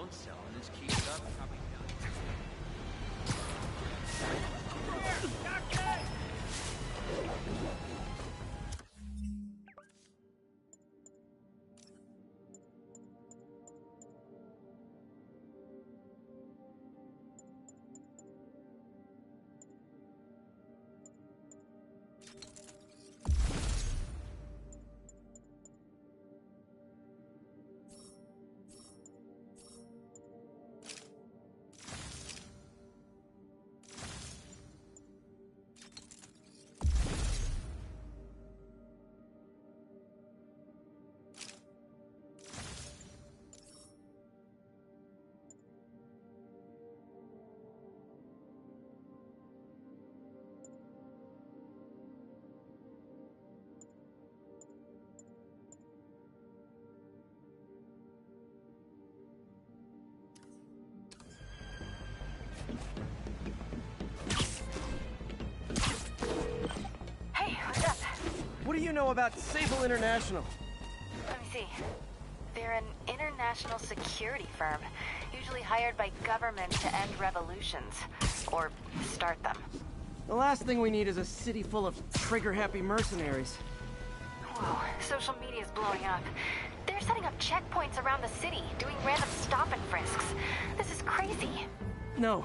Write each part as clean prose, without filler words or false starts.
pound cell, and this keeps up, probably done. What do you know about Sable International? Let me see. They're an international security firm, usually hired by governments to end revolutions, or start them. The last thing we need is a city full of trigger-happy mercenaries. Whoa, social media's blowing up. They're setting up checkpoints around the city, doing random stop and frisks. This is crazy. No,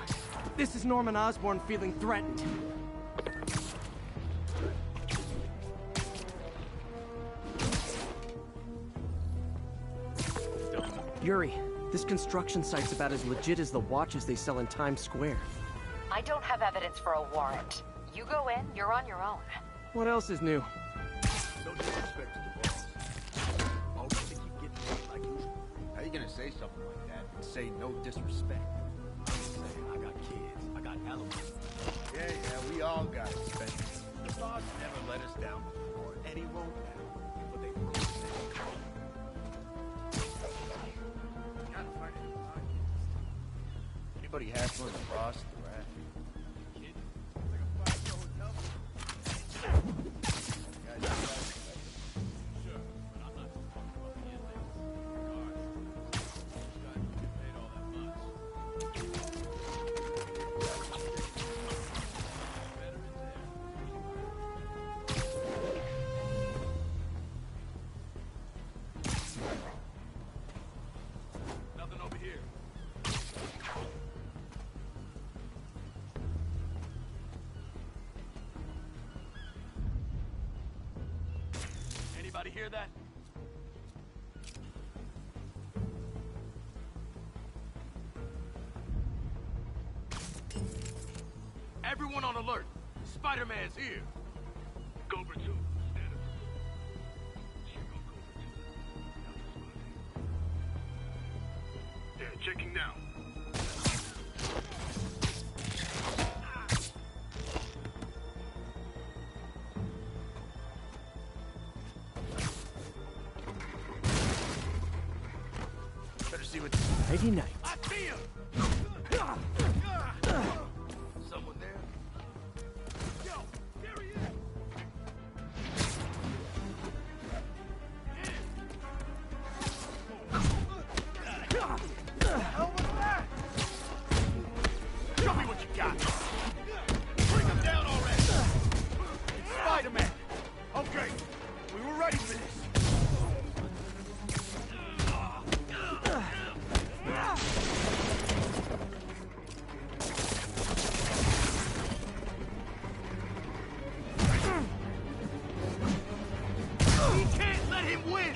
this is Norman Osborn feeling threatened. Yuri, this construction site's about as legit as the watches they sell in Times Square. I don't have evidence for a warrant. You go in, you're on your own. What else is new? No disrespect to the boss. Always think you get paid like usual. How you gonna say something like that and say no disrespect? I'm just saying, I got kids, I got elements. Yeah, we all got expenses. The boss never let us down before, and he won't now. But they will say. Anybody has one across the rack? Kid? Like a five-star hotel? Sure, but I'm not talking about the inmates. These guys don't get paid all that much. Veterans there. Nothing over here. Anybody hear that? Everyone on alert. Spider-Man's here. Cobra 2. Stand up. Chico Cobra 2. Yeah, checking now. Better see what. Nighty night. I see him! Someone there? Yo, there he is! Hell was that? Show me what you got! Bring him down already! It's Spider-Man! Okay, we were ready for this! We can't let him win!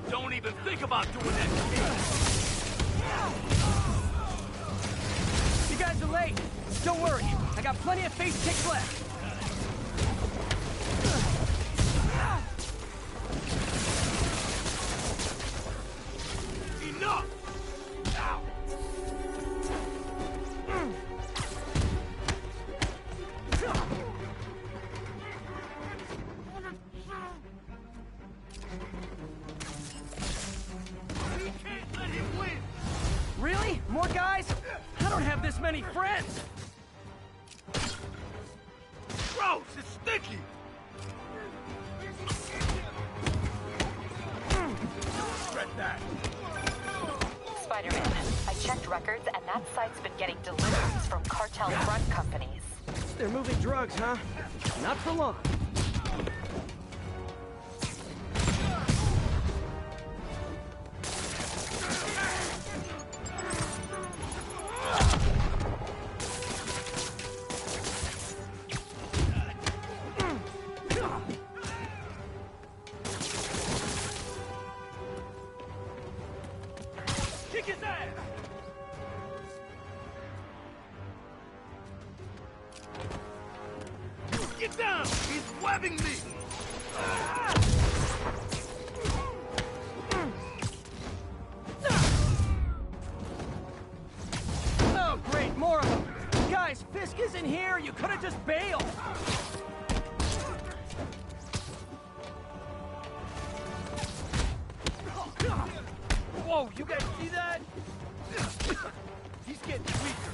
Don't even think about doing that to me! You guys are late. Don't worry, I got plenty of face kicks left. Enough! Ow! We can't let him win! Really? More guys? I don't have this many friends. Gross! It's sticky! that? Spider-Man, I checked records and that site's been getting deliveries from cartel front companies. They're moving drugs, huh? Not for long. Kick his ass! Get down! He's webbing me! Oh, great, more of them! Guys, Fisk isn't here! You could've just bailed! Whoa, you guys see that? He's getting weaker.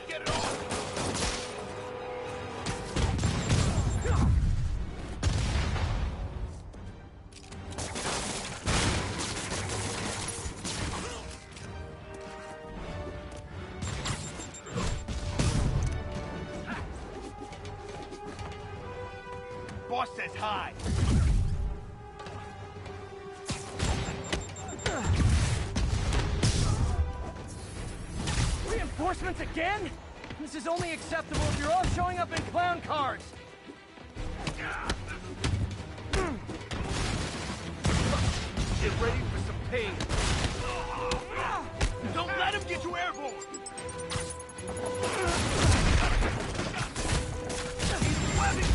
Get it on! Boss says hi. Reinforcements again? This is only acceptable if you're all showing up in clown cars. Get ready for some pain. Don't let him get you airborne. He's webbing me.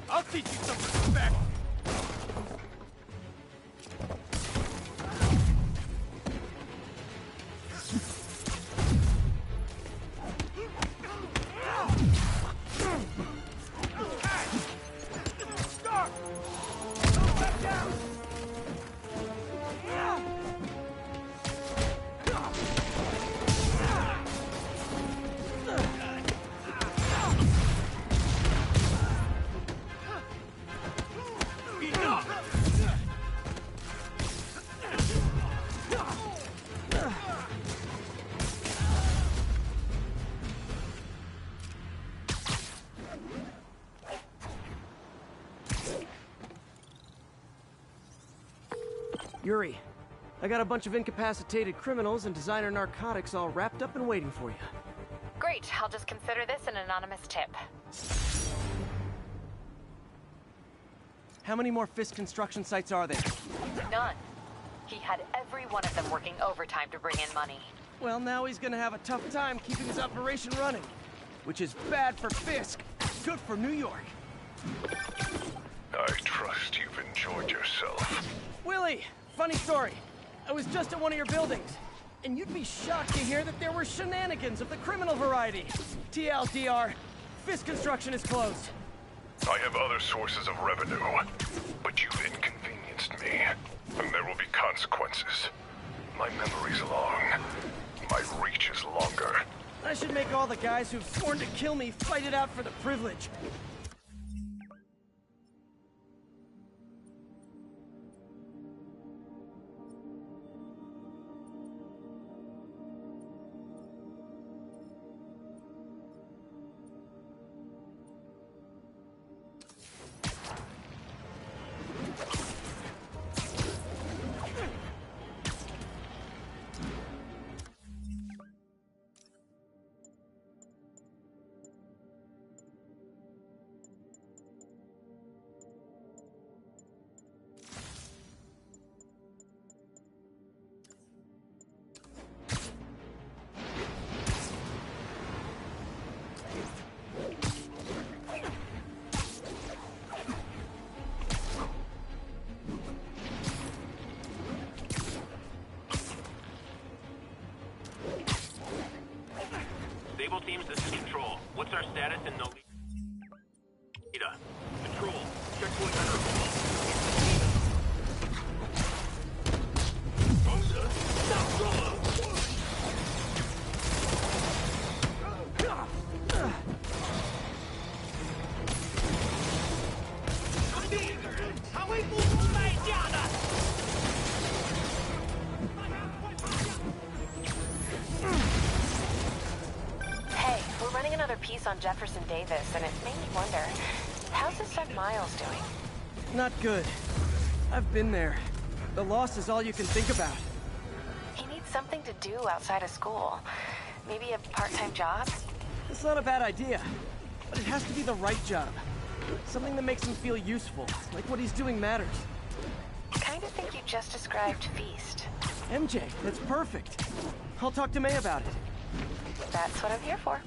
I'll teach you some respect. Stop! Back down! Yuri, I got a bunch of incapacitated criminals and designer narcotics all wrapped up and waiting for you. Great, I'll just consider this an anonymous tip. How many more Fisk construction sites are there? None. He had every one of them working overtime to bring in money. Well, now he's gonna have a tough time keeping his operation running. Which is bad for Fisk, good for New York. I trust you've enjoyed yourself. Willie, funny story. I was just at one of your buildings, and you'd be shocked to hear that there were shenanigans of the criminal variety. TLDR, Fisk construction is closed. I have other sources of revenue, but you've inconvenienced me, and there will be consequences. My memory's long. My reach is longer. I should make all the guys who've sworn to kill me fight it out for the privilege. Teams, this is Control. What's our status in Nolita? Control, checkpoint under assault. Hey, we're running another piece on Jefferson Davis, and it made me wonder, how's his son Miles doing? Not good. I've been there. The loss is all you can think about. He needs something to do outside of school. Maybe a part-time job? It's not a bad idea, but it has to be the right job. Something that makes him feel useful, like what he's doing matters. Kind of think you just described Feast. MJ, that's perfect. I'll talk to May about it. That's what I'm here for.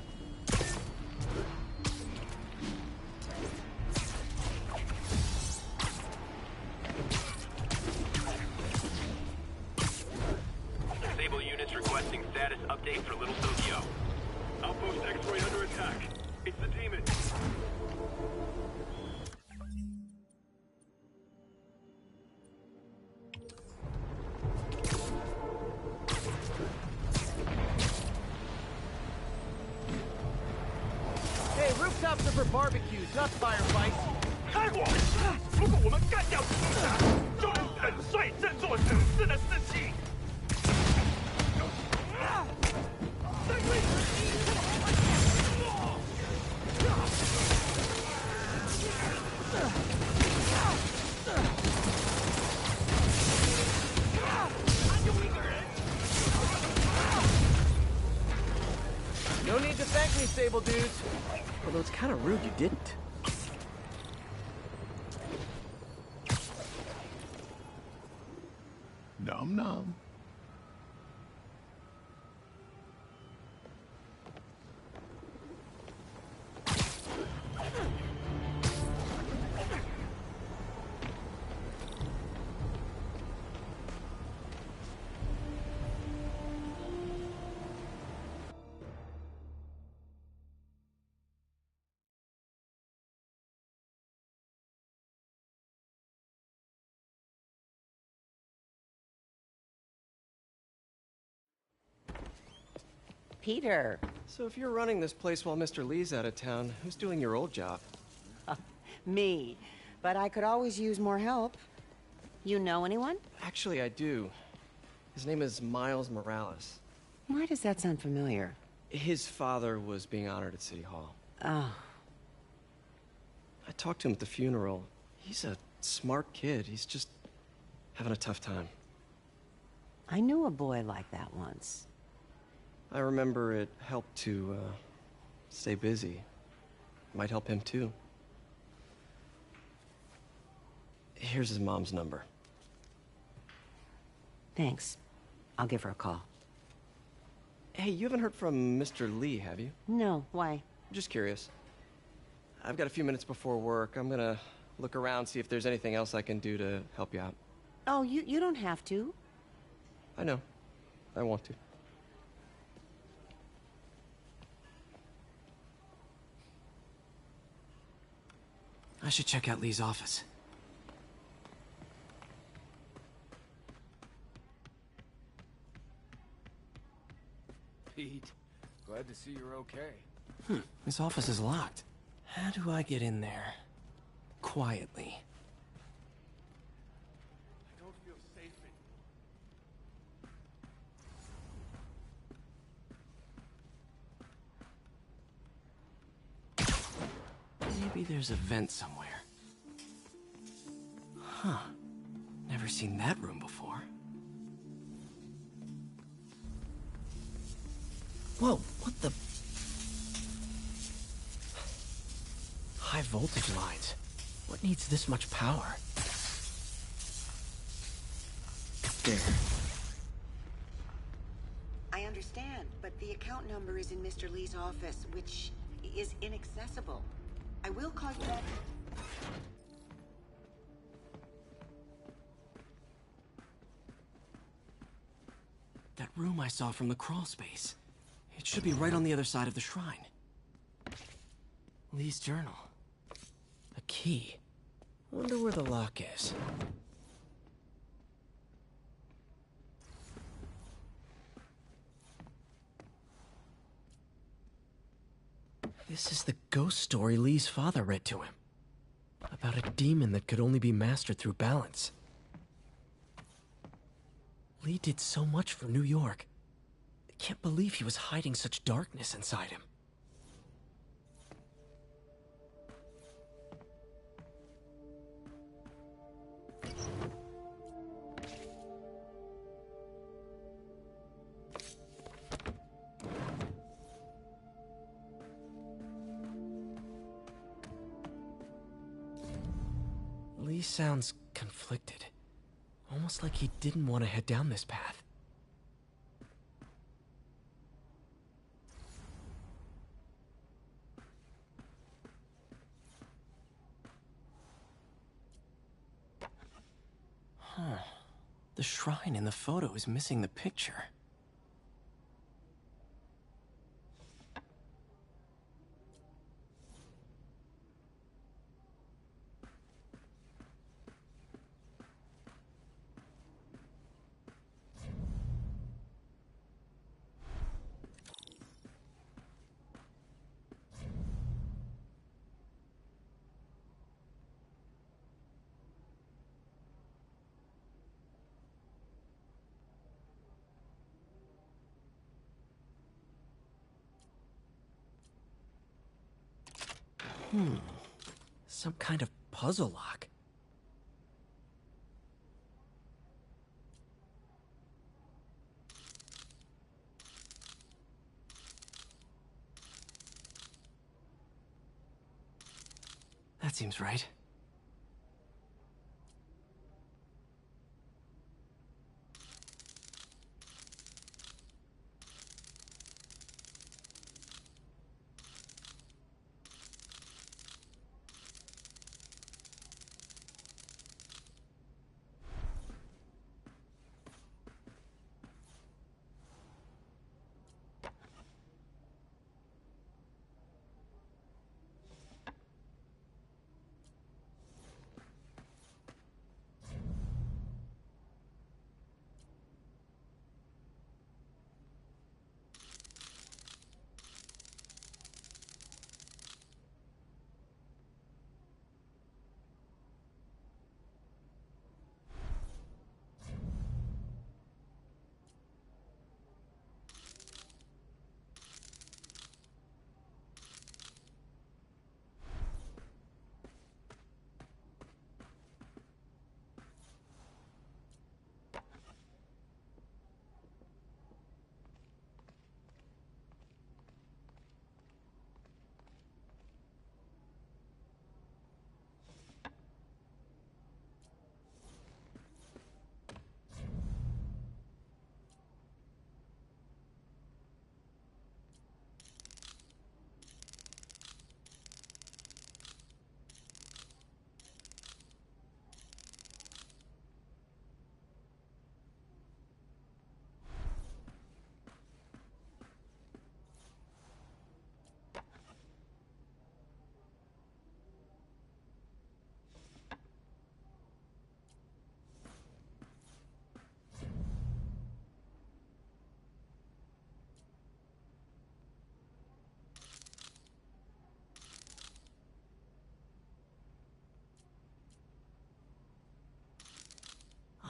Sable units requesting status update for Little Tokyo. Outpost X-Ray under attack. It's the demon. Hey, rooftops are for barbecues, not firefights. 开火！如果我们干掉敌人，就能粉碎振作死士的士气。No need to thank me, Sable dudes. Although it's kind of rude you didn't. Nom nom. Peter. So if you're running this place while Mr. Lee's out of town, who's doing your old job? Me. But I could always use more help. You know anyone? Actually, I do. His name is Miles Morales. Why does that sound familiar? His father was being honored at City Hall. Oh. I talked to him at the funeral. He's a smart kid. He's just having a tough time. I knew a boy like that once. I remember it helped to, stay busy. Might help him, too. Here's his mom's number. Thanks. I'll give her a call. Hey, you haven't heard from Mr. Lee, have you? No, why? Just curious. I've got a few minutes before work. I'm gonna look around, see if there's anything else I can do to help you out. Oh, you don't have to. I know. I want to. I should check out Lee's office. Pete, glad to see you're okay. His office is locked. How do I get in there? Quietly. I don't feel safe in. Maybe there's a vent somewhere. Huh. Never seen that room before. Whoa, what the... High voltage lines. What needs this much power? There. I understand, but the account number is in Mr. Lee's office, which is inaccessible. I will call you back. That room I saw from the crawl space. It should be right on the other side of the shrine. Lee's journal. A key. Wonder where the lock is. This is the ghost story Lee's father read to him. About a demon that could only be mastered through balance. Lee did so much for New York. I can't believe he was hiding such darkness inside him. Lee sounds conflicted. Almost like he didn't want to head down this path. Huh. The shrine in the photo is missing the picture. Some kind of puzzle lock. That seems right.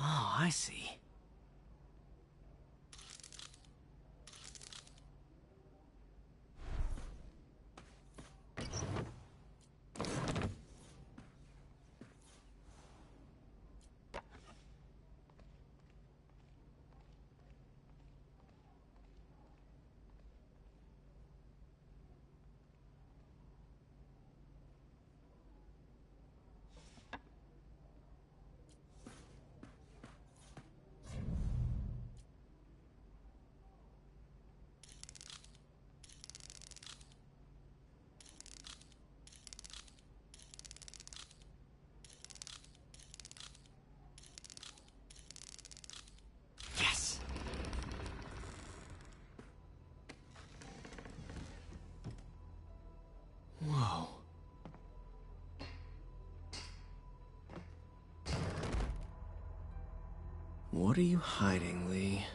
Oh, I see. What are you hiding, Lee?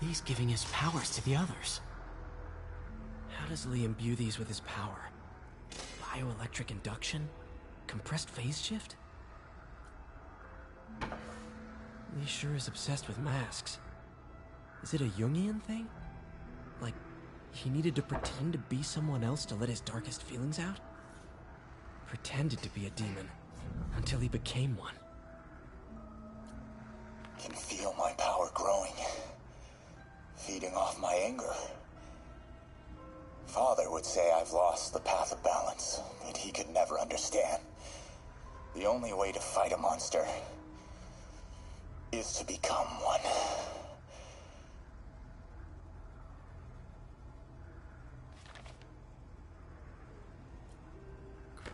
Lee's giving his powers to the others. How does Lee imbue these with his power? Bioelectric induction? Compressed phase shift? Lee sure is obsessed with masks. Is it a Jungian thing? Like, he needed to pretend to be someone else to let his darkest feelings out? Pretended to be a demon, until he became one. Can feel my power growing, feeding off my anger. Father would say I've lost the path of balance, but he could never understand. The only way to fight a monster is to become one.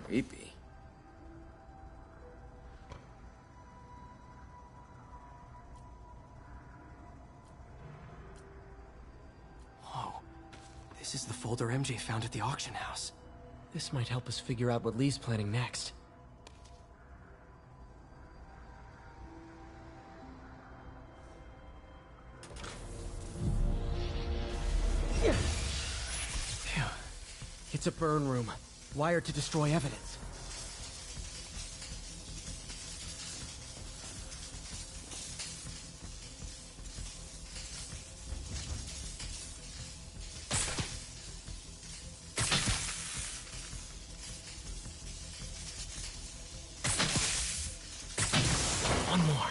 Creepy. Whoa. This is the folder MJ found at the auction house. This might help us figure out what Lee's planning next. Phew. It's a burn room. Wired to destroy evidence. One more.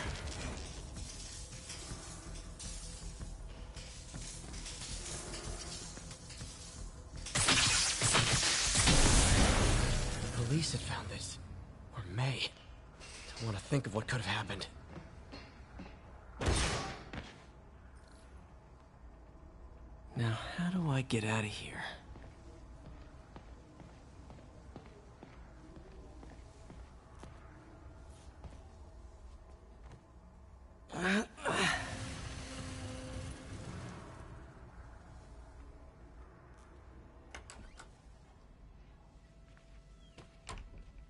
Police had found this. Or May. Don't want to think of what could have happened. Now, how do I get out of here?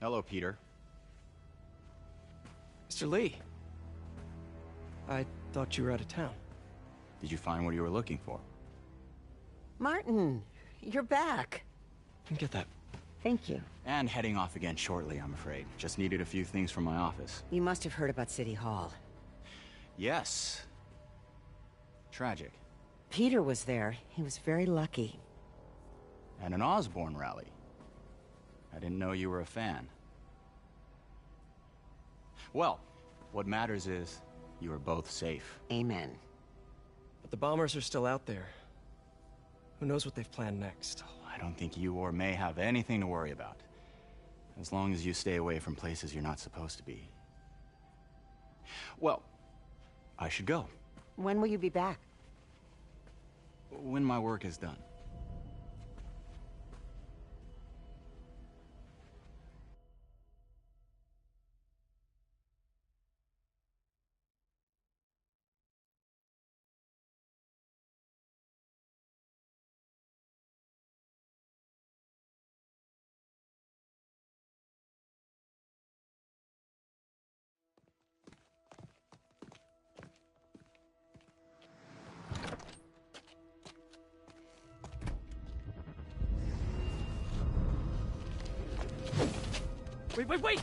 Hello, Peter. Mr. Lee. I thought you were out of town. Did you find what you were looking for? Martin, you're back. Didn't get that. Thank you. And heading off again shortly, I'm afraid. Just needed a few things from my office. You must have heard about City Hall. Yes. Tragic. Peter was there. He was very lucky. At an Osborn rally. I didn't know you were a fan. Well, what matters is you are both safe. Amen. But the bombers are still out there. Who knows what they've planned next? I don't think you or May have anything to worry about. As long as you stay away from places you're not supposed to be. Well, I should go. When will you be back? When my work is done. Wait!